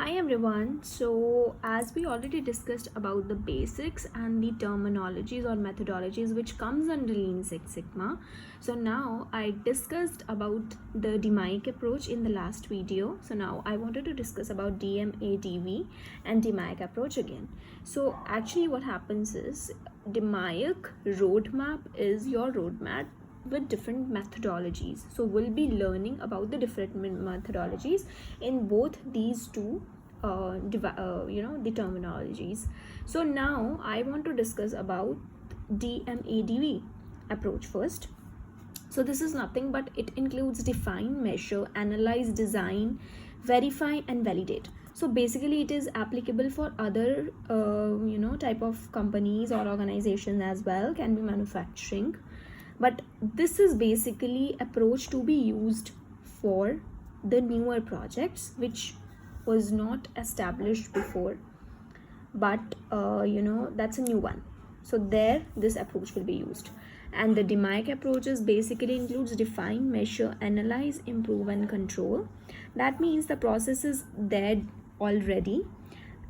Hi everyone. So as we already discussed about the basics and the terminologies or methodologies which comes under Lean Six Sigma. So now I discussed about the DMAIC approach in the last video. So now I wanted to discuss about DMADV and DMAIC approach again. So actually what happens is DMAIC roadmap is your roadmap with different methodologies. So we'll be learning about the different methodologies in both these two the terminologies. So now I want to discuss about DMADV approach first. So this is nothing but it includes define, measure, analyze, design, verify and validate. So basically it is applicable for other type of companies or organizations as well, can be manufacturing, but this is basically approach to be used for the newer projects which was not established before, but that's a new one. So there this approach will be used. And the DMAIC approaches basically includes define, measure, analyze, improve and control. That means the process is there already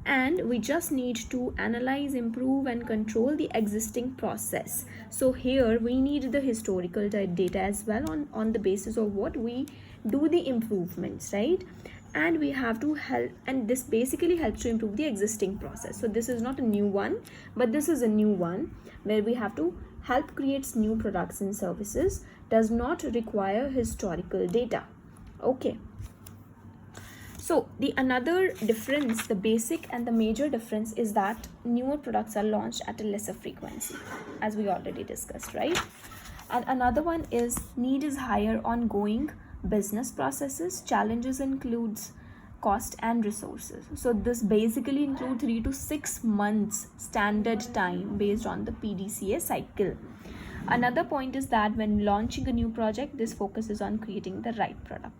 and we just need to analyze, improve and control the existing process. So here we need the historical data as well, on the basis of what we do the improvements, right? And we have to help, and this basically helps to improve the existing process. So this is not a new one, but this is a new one where we have to help create new products and services, does not require historical data. Okay. So the another difference, the basic and the major difference is that newer products are launched at a lesser frequency, as we already discussed, right? And another one is need is higher ongoing business processes. Challenges includes cost and resources. So this basically includes 3 to 6 months standard time based on the PDCA cycle. Another point is that when launching a new project, this focuses on creating the right product.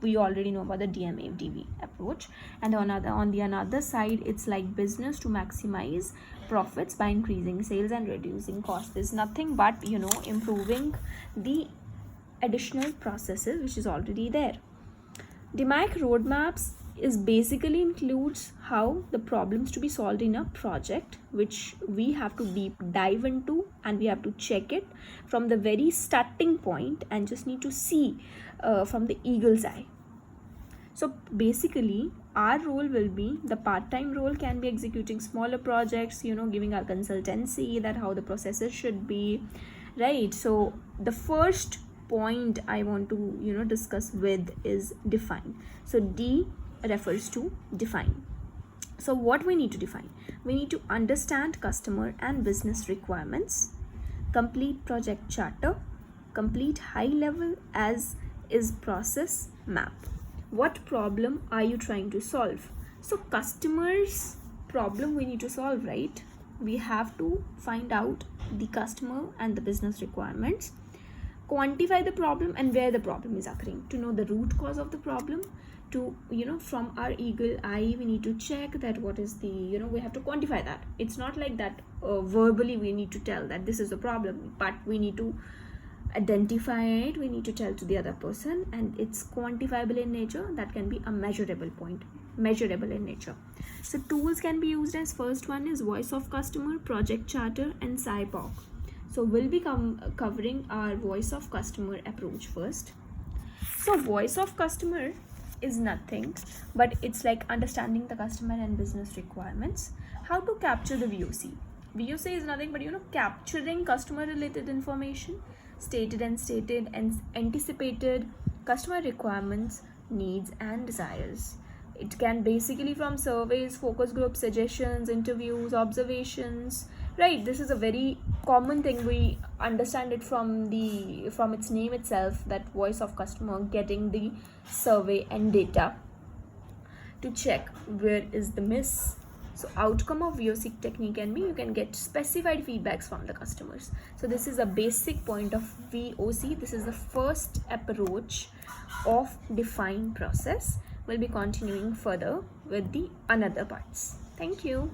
We already know about the DMADV approach. And on the another side, it's like business to maximize profits by increasing sales and reducing costs. There's nothing but improving the additional processes which is already there. DMAIC roadmaps is basically includes how the problems to be solved in a project, which we have to deep dive into and we have to check it from the very starting point and just need to see from the eagle's eye. So basically our role will be, the part-time role can be executing smaller projects, giving our consultancy that how the processes should be, right? So the first point I want to discuss with is define. So D refers to define. So what we need to define, we need to understand customer and business requirements, complete project charter, complete high level as is process map. What problem are you trying to solve? So customers problem we need to solve, right? We have to find out the customer and the business requirements, quantify the problem and where the problem is occurring, to know the root cause of the problem, to from our eagle eye we need to check that what is the we have to quantify that. It's not like that verbally we need to tell that this is the problem, but we need to identify it, we need to tell to the other person, and it's quantifiable in nature. That can be a measurable point, measurable in nature. So tools can be used as, first one is voice of customer, project charter and SIPOC. So we'll be covering our voice of customer approach first. So voice of customer is nothing but it's like understanding the customer and business requirements. How to capture the VOC? VOC is nothing but capturing customer related information, stated and anticipated customer requirements, needs and desires. It can basically from surveys, focus groups, suggestions, interviews, observations, right? This is a very common thing. We understand it from its name itself, that voice of customer, getting the survey and data to check where is the miss. So outcome of VOC technique can be, you can get specified feedbacks from the customers. So this is a basic point of VOC. This is the first approach of define process. We'll be continuing further with the another parts. Thank you.